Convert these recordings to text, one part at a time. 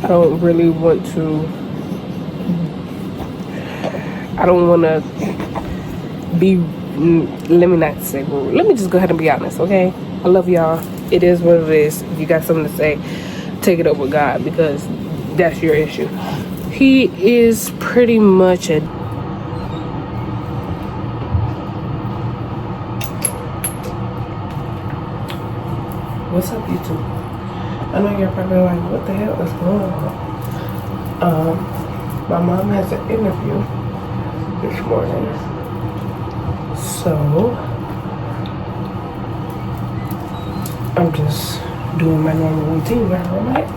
I don't really want to. I don't want to be. Let me not say rude. Let me just go ahead and be honest, okay? I love y'all. It is what it is. If you got something to say, take it up with God, because that's your issue. He is pretty much a. What's up, YouTube? I know you're probably like, what the hell is going on? My mom has an interview this morning, so I'm just doing my normal routine with her, right?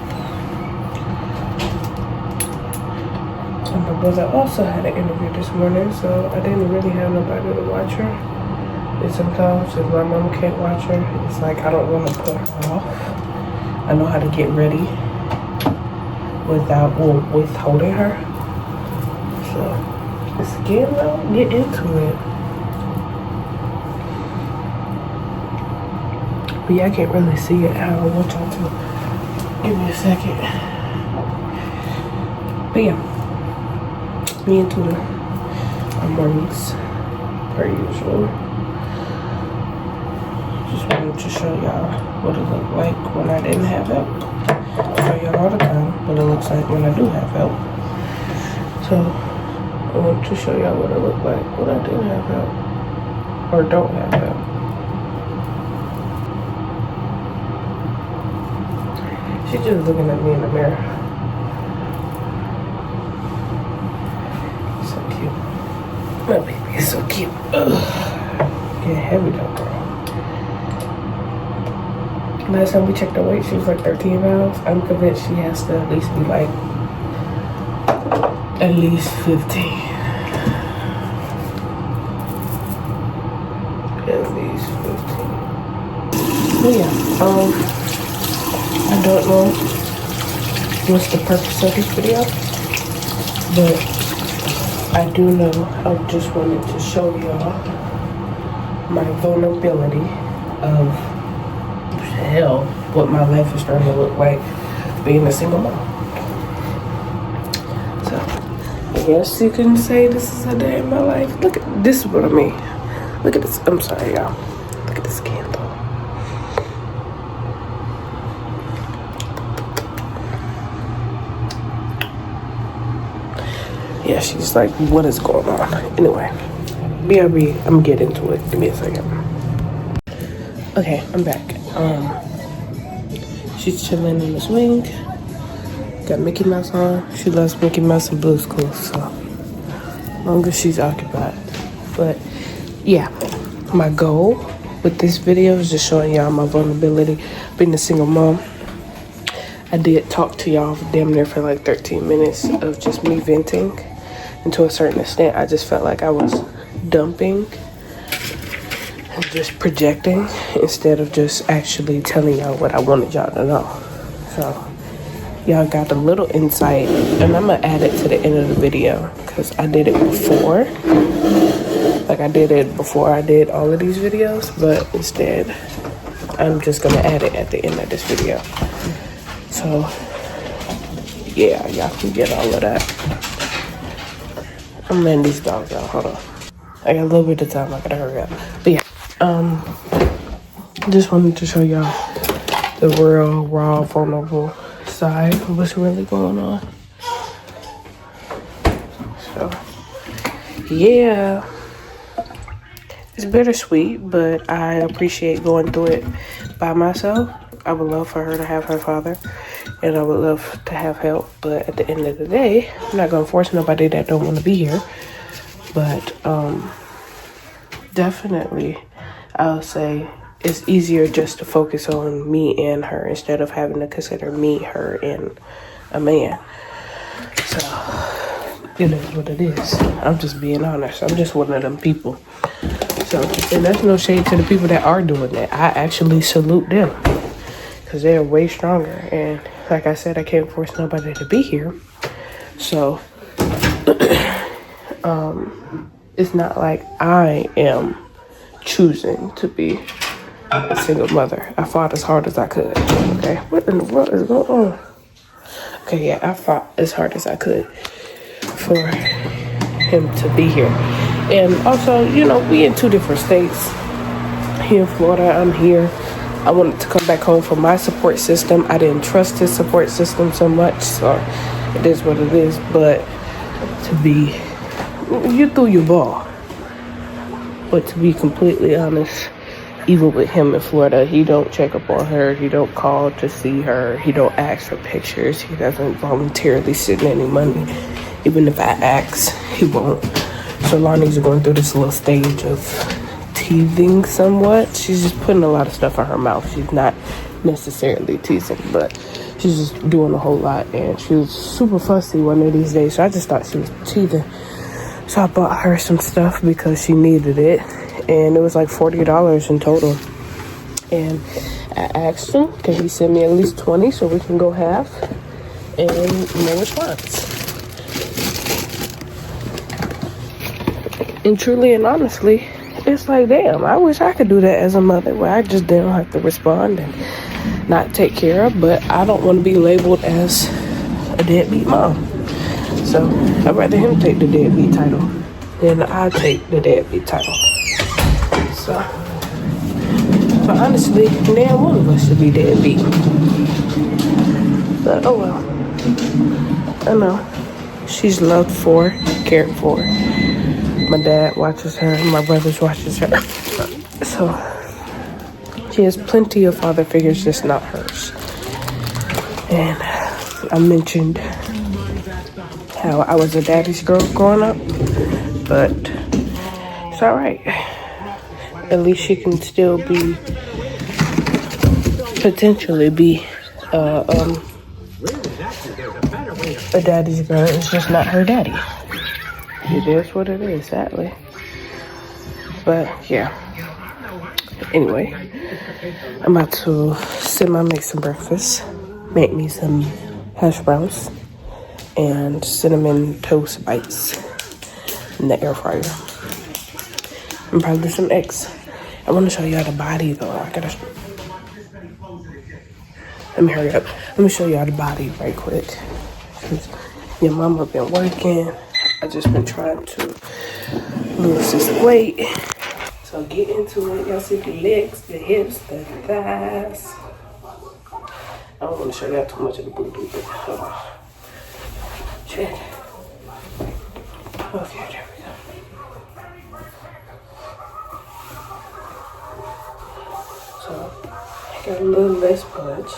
And my brother also had an interview this morning, so I didn't really have nobody to watch her. And sometimes if my mom can't watch her, it's like I don't want to put her off. I know how to get ready without withholding her. So let's get into it. But yeah, I can't really see it. I don't want y'all to give me a second. But yeah, me and Tuna on mornings per usual. Just wanted to show y'all what it looked like when I didn't have help. I show y'all all the time what it looks like when I do have help. So I want to show y'all what it looked like when I didn't have help or don't have help. She's just looking at me in the mirror. So cute. My baby is so cute. Ugh. Getting heavy though, girl. Last time we checked her weight, she was like 13 pounds. I'm convinced she has to at least be like at least 15. At least 15. But yeah, I don't know what's the purpose of this video, but I do know I just wanted to show y'all my vulnerability of hell, what my life is starting to look like being a single mom. So I guess you can say this is a day in my life. Look at this is what I mean. Look at this. I'm sorry, y'all. Look at this candle. Yeah, she's like, what is going on? Anyway, BRB, I'm getting into it. Give me a second. Okay, I'm back. She's chilling in the swing. Got Mickey Mouse on. She loves Mickey Mouse and Blue's Clues, so as long as she's occupied. But yeah, my goal with this video is just showing y'all my vulnerability being a single mom. I did talk to y'all damn near for like 13 minutes of just me venting. And to a certain extent, I just felt like I was dumping and just projecting instead of just actually telling y'all what I wanted y'all to know. So y'all got a little insight, and I'm gonna add it to the end of the video because I did it before. Like I did it before I did all of these videos, but instead I'm just gonna add it at the end of this video. So yeah, y'all can get all of that. I'm letting these dogs out. Hold on. I got a little bit of time. I gotta hurry up. But yeah, just wanted to show y'all the real, raw, vulnerable side of what's really going on. So yeah, it's bittersweet, but I appreciate going through it by myself. I would love for her to have her father, and I would love to have help, but at the end of the day, I'm not gonna force nobody that don't want to be here. But definitely I'll say it's easier just to focus on me and her instead of having to consider me, her, and a man. So it is what it is. I'm just being honest. I'm just one of them people. So, and that's no shade to the people that are doing that. I actually salute them because they're way stronger. And like I said, I can't force nobody to be here. So it's not like I am choosing to be a single mother. I fought as hard as I could. Okay, what in the world is going on? Okay, yeah, I fought as hard as I could for him to be here. And also, you know, we in 2 different states. Here in Florida, I'm here. I wanted to come back home for my support system. I didn't trust his support system so much, so it is what it is. But you threw your ball. But to be completely honest, even with him in Florida, he don't check up on her. He don't call to see her. He don't ask for pictures. He doesn't voluntarily send any money. Even if I ask, he won't. So Lonnie's going through this little stage of teething somewhat. She's just putting a lot of stuff in her mouth. She's not necessarily teasing, but she's just doing a whole lot. And she was super fussy one of these days, so I just thought she was teething. So I bought her some stuff because she needed it, and it was like $40 in total. And I asked him, can he send me at least 20 so we can go half? And no response. And truly and honestly, it's like, damn, I wish I could do that as a mother, where I just didn't have to respond and not take care of. But I don't want to be labeled as a deadbeat mom. So I'd rather him take the deadbeat title than I take the deadbeat title. So honestly, neither one of us should be deadbeat. But oh well. I know. She's loved for, cared for. My dad watches her, my brothers watches her. So she has plenty of father figures, just not hers. And I mentioned how I was a daddy's girl growing up, but it's all right. At least she can still potentially be a daddy's girl. It's just not her daddy. It is what it is, sadly. But yeah. Anyway, I'm about to make some breakfast. Make me some hash browns and cinnamon toast bites in the air fryer. And probably some eggs. I want to show y'all the body though. Let me hurry up. Let me show y'all the body right quick. Your mama been working. I just been trying to lose this weight. So get into it. Y'all see the legs, the hips, the thighs. I don't want to show y'all too much of the booty, but hold on. Check. Okay, there we go. So I got a little less punch.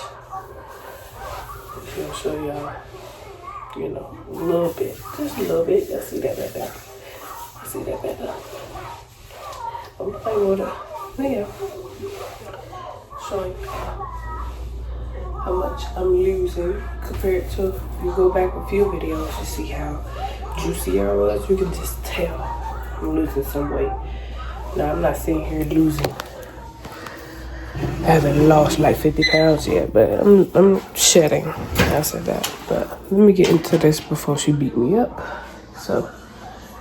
I'll show y'all. You know, a little bit, just a little bit. Y'all see that right there? See that right there? I'm playing with it. Yeah. Showing how much I'm losing compared to if you go back a few videos, you see how juicy I was. You can just tell I'm losing some weight. Now I'm not sitting here losing. I haven't lost like 50 pounds yet, but I'm shedding. I said that. But let me get into this before she beat me up. So,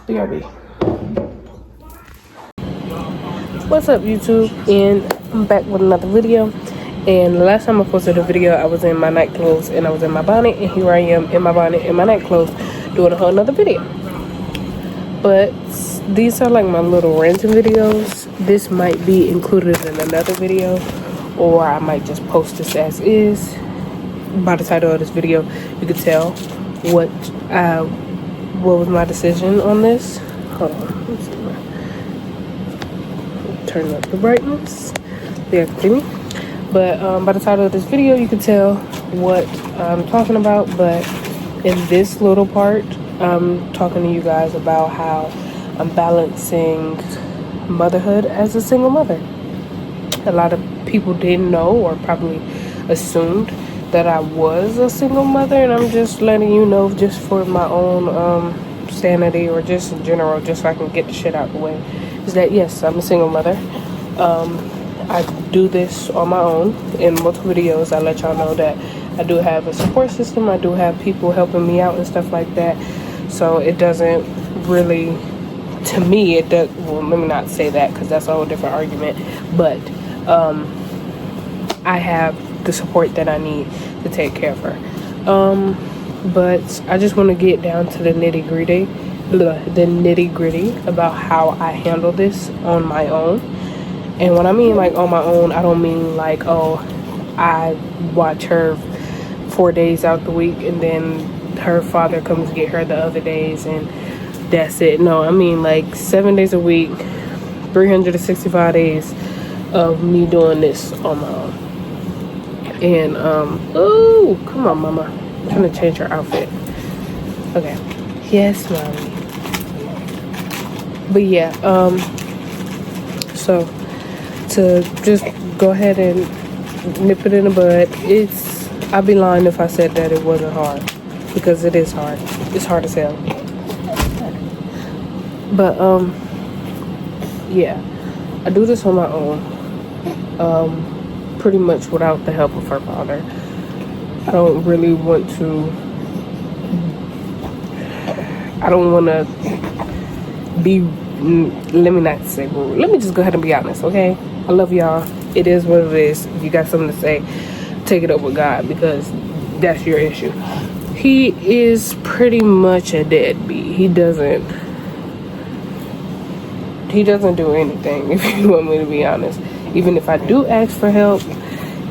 BRB. What's up, YouTube? And I'm back with another video. And the last time I posted a video, I was in my night clothes and I was in my bonnet. And here I am in my bonnet and my night clothes doing a whole nother video. But these are like my little ranting videos. This might be included in another video, or I might just post this as is. By the title of this video, you can tell what was my decision on this. Hold on, let's see. Turn up the brightness. Yeah, see me. But by the title of this video, you can tell what I'm talking about. But in this little part, I'm talking to you guys about how I'm balancing motherhood as a single mother. A lot of people didn't know, or probably assumed that I was a single mother, and I'm just letting you know, just for my own sanity, or just in general, just so I can get the shit out of the way, is that yes, I'm a single mother. I do this on my own. In multiple videos, I let y'all know that I do have a support system. I do have people helping me out and stuff like that. So it doesn't really, to me, it does. Well, let me not say that, because that's a whole different argument. But I have the support that I need to take care of her. But I just want to get down to the nitty gritty about how I handle this on my own. And when I mean like on my own, I don't mean like, oh, I watch her 4 days out the week and then her father comes get her the other days and that's it. No, I mean like 7 days a week, 365 days of me doing this on my own. And oh, come on, mama. I'm trying to change her outfit. Okay. Yes, mommy. But yeah, so to just go ahead and nip it in the bud, I'd be lying if I said that it wasn't hard, because it is hard. It's hard as hell. But yeah, I do this on my own, pretty much without the help of her father. I don't really want to. I don't want to be. Let me not say rude. Let me just go ahead and be honest, okay? I love y'all. It is what it is. If you got something to say, take it up with God, because that's your issue. He is pretty much a deadbeat. He doesn't do anything, if you want me to be honest. Even if I do ask for help,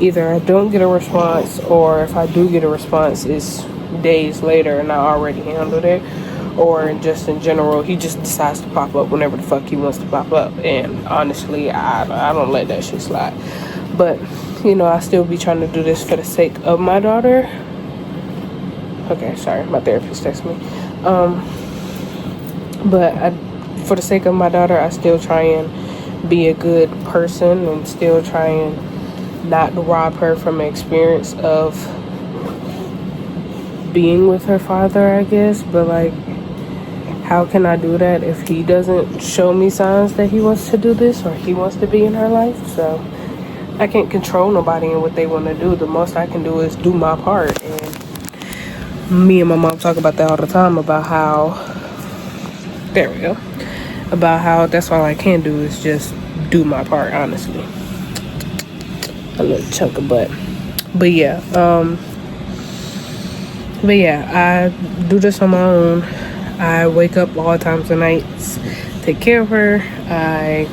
either I don't get a response, or if I do get a response, it's days later and I already handled it. Or just in general, he just decides to pop up whenever the fuck he wants to pop up. And honestly, I don't let that shit slide. But, you know, I still be trying to do this for the sake of my daughter. Okay, sorry, my therapist texted me. But for the sake of my daughter, I still try and be a good person and still try and not rob her from the experience of being with her father, I guess. But like, how can I do that if he doesn't show me signs that he wants to do this or he wants to be in her life? So I can't control nobody and what they want to do. The most I can do is do my part. And me and my mom talk about that all the time, about how, there we go, about how that's all I can do is just do my part, honestly. A little chunk of butt. But yeah, I do this on my own. I wake up all times of nights, take care of her. I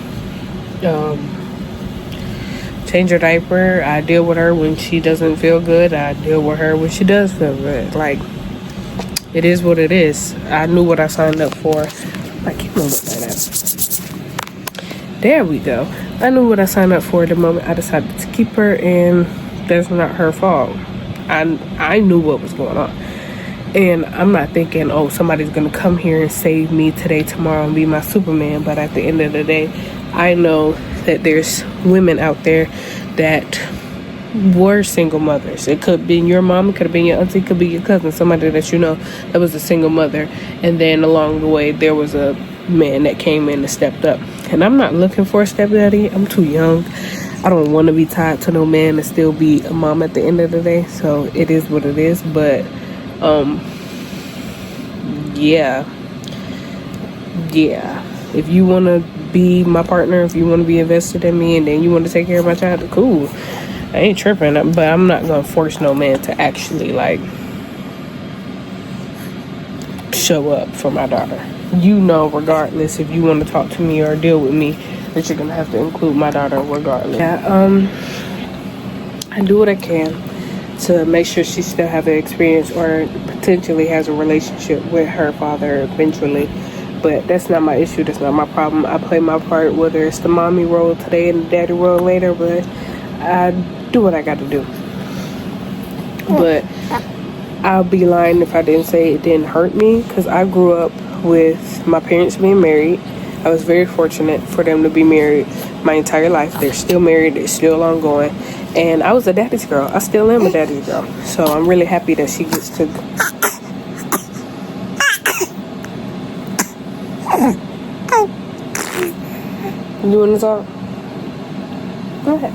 change her diaper. I deal with her when she doesn't feel good. I deal with her when she does feel good. Like, it is what it is. I knew what I signed up for. I can't remember that out. There we go. I knew what I signed up for the moment I decided to keep her, and that's not her fault. I knew what was going on. And I'm not thinking, oh, somebody's going to come here and save me today, tomorrow, and be my Superman. But at the end of the day, I know that there's women out there that were single mothers. It could be your mom, it could have been your auntie, it could be your cousin, somebody that you know that was a single mother. And then along the way, there was a man that came in and stepped up. And I'm not looking for a stepdaddy. I'm too young. I don't want to be tied to no man and still be a mom at the end of the day. So it is what it is. But yeah, if you want to be my partner, if you want to be invested in me, and then you want to take care of my child, cool. I ain't tripping, but I'm not gonna force no man to actually like show up for my daughter. You know, regardless, if you want to talk to me or deal with me, that you're gonna have to include my daughter regardless. Yeah, I do what I can to make sure she still have an experience or potentially has a relationship with her father eventually. But that's not my issue. That's not my problem. I play my part, whether it's the mommy role today and the daddy role later, but I do what I got to do. But I'll be lying if I didn't say it didn't hurt me, because I grew up with my parents being married. I was very fortunate for them to be married my entire life. They're still married. They're still ongoing. And I was a daddy's girl. I still am a daddy's girl. So I'm really happy that she gets to... You want to talk? Go ahead.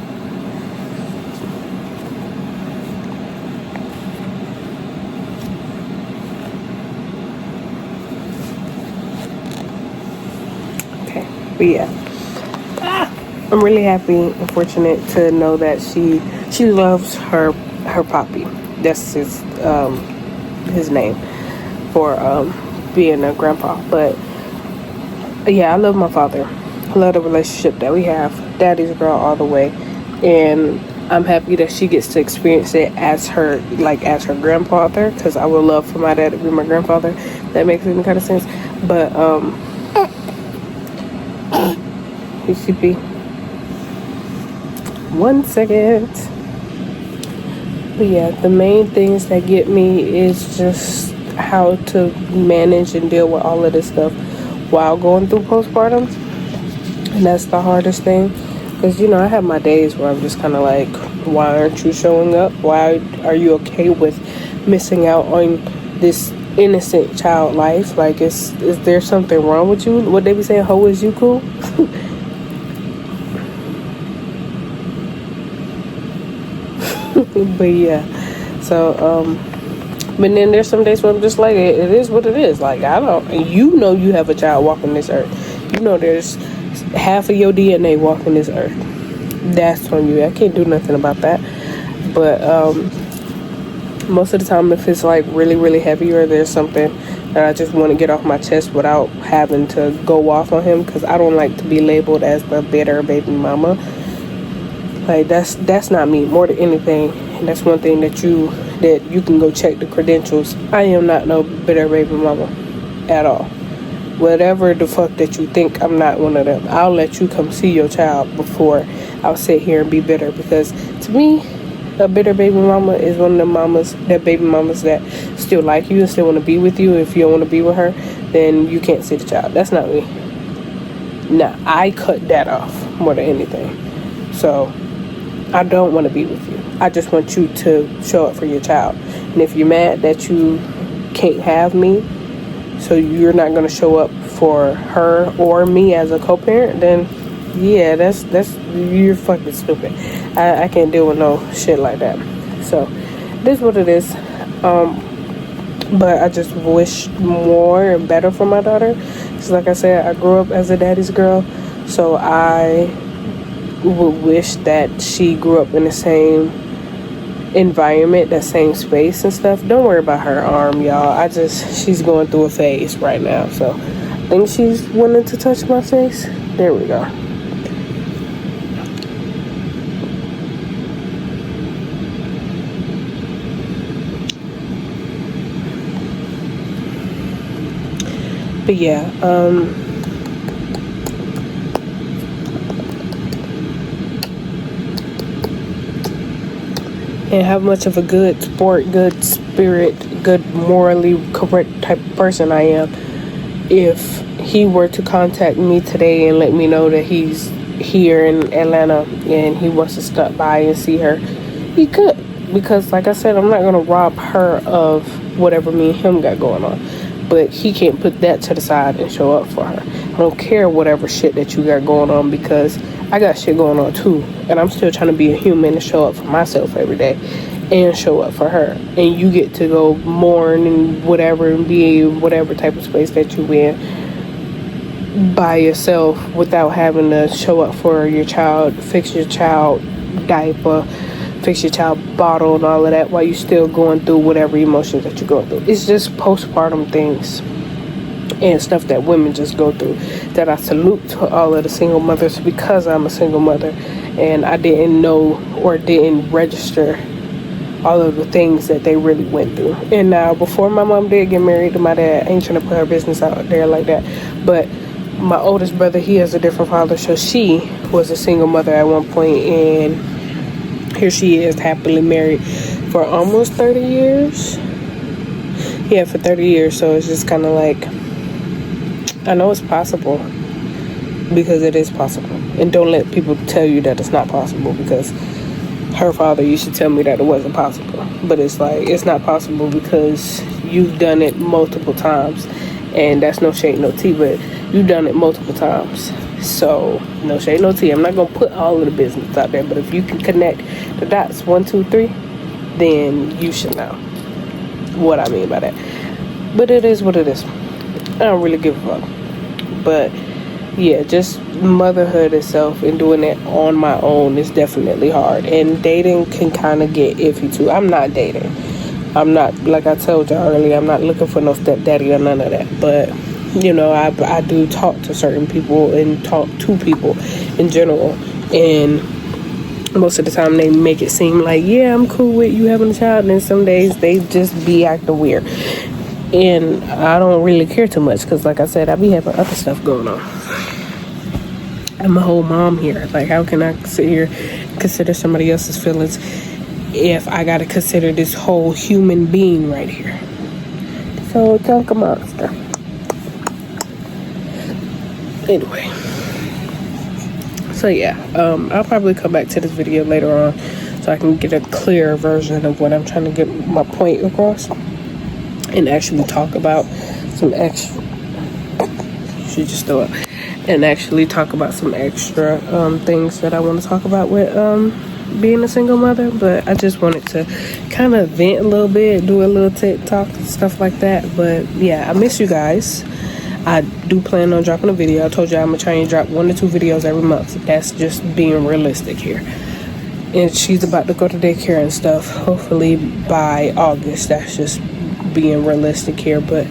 Okay, but yeah. I'm really happy and fortunate to know that she loves her poppy. That's his his name for being a grandpa. But yeah, I love my father. I love the relationship that we have. Daddy's girl all the way. And I'm happy that she gets to experience it as her grandfather, because I would love for my dad to be my grandfather. That makes any kind of sense. But ECP, 1 second. But yeah, the main things that get me is just how to manage and deal with all of this stuff while going through postpartum. And that's the hardest thing, because I have my days where I'm just kind of like, why aren't you showing up? Why are you okay with missing out on this innocent child life? Like, is there something wrong with you? What they be saying, ho, is you cool? But yeah, so but then there's some days where I'm just like, it is what it is. Like, I don't, you have a child walking this earth. There's half of your DNA walking this earth. That's on you. I can't do nothing about that. But most of the time, if it's like really, really heavy, or there's something that I just want to get off my chest without having to go off on him, because I don't like to be labeled as the bitter baby mama. Like, that's not me. More than anything, and that's one thing that you can go check the credentials. I am not no bitter baby mama at all. Whatever the fuck that you think, I'm not one of them. I'll let you come see your child before I'll sit here and be bitter, because to me, a bitter baby mama is one of the baby mamas that still like you and still want to be with you. If you don't want to be with her, then you can't see the child. That's not me. Nah, I cut that off more than anything. So I don't want to be with you. I just want you to show up for your child. And if you're mad that you can't have me, so you're not going to show up for her or me as a co-parent, then yeah, that's you're fucking stupid. I can't deal with no shit like that. So this is what it is. But I just wish more and better for my daughter. Because like I said, I grew up as a daddy's girl, so I would wish that she grew up in the same environment, that same space and stuff. Don't worry about her arm, y'all. She's going through a phase right now, so I think she's wanting to touch my face. There we go. But yeah, and how much of a good sport, good spirit, good morally correct type of person I am. If he were to contact me today and let me know that he's here in Atlanta and he wants to stop by and see her, he could. Because like I said, I'm not going to rob her of whatever me and him got going on. But he can't put that to the side and show up for her. I don't care whatever shit that you got going on, because I got shit going on too. And I'm still trying to be a human and show up for myself every day and show up for her. And you get to go mourn and whatever and be in whatever type of space that you in by yourself without having to show up for your child, fix your child diaper, fix your child bottle and all of that while you're still going through whatever emotions that you're going through. It's just postpartum things and stuff that women just go through that I salute to all of the single mothers, because I'm a single mother and I didn't know or didn't register all of the things that they really went through. And now, before my mom did get married to my dad, I ain't trying to put her business out there like that, but my oldest brother, he has a different father, so she was a single mother at one point, and here she is happily married for almost 30 years. Yeah, for 30 years. So it's just kind of like, I know it's possible, because it is possible. And don't let people tell you that it's not possible, because her father used to tell me that it wasn't possible. But it's like, it's not possible because you've done it multiple times. And that's no shade, no tea, but you've done it multiple times. So, no shade, no tea. I'm not going to put all of the business out there, but if you can connect the dots, 1, 2, 3, then you should know what I mean by that. But it is what it is. I don't really give a fuck. But, yeah, just motherhood itself and doing it on my own is definitely hard. And dating can kind of get iffy, too. I'm not dating. I'm not, like I told y'all earlier, I'm not looking for no stepdaddy or none of that. But, you know, I do talk to certain people and talk to people in general. And most of the time they make it seem like, yeah, I'm cool with you having a child. And then some days they just be acting weird. And I don't really care too much because, like I said, I be having other stuff going on. I'm a whole mom here. Like, how can I sit here consider somebody else's feelings if I gotta consider this whole human being right here? So, junk a monster. Anyway. So, yeah. I'll probably come back to this video later on so I can get a clearer version of what I'm trying to get my point across. And actually talk about some extra. She just threw up. And actually talk about some extra things that I want to talk about with being a single mother. But I just wanted to kind of vent a little bit, do a little TikTok and stuff like that. But yeah, I miss you guys. I do plan on dropping a video. I told you I'm gonna try and drop 1 to 2 videos every month. That's just being realistic here. And she's about to go to daycare and stuff, hopefully by August. That's just being realistic here. But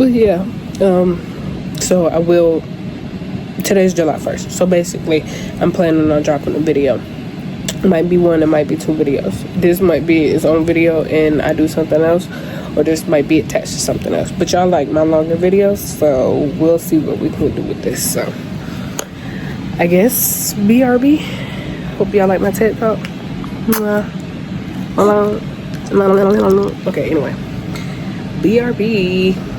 yeah, so I will, today's July 1st, so basically I'm planning on dropping a video. It might be 1, it might be 2 videos. This might be its own video and I do something else, or this might be attached to something else. But y'all like my longer videos, so we'll see what we can do with this. So I guess BRB. Hope y'all like my TikTok. Okay, anyway, BRB.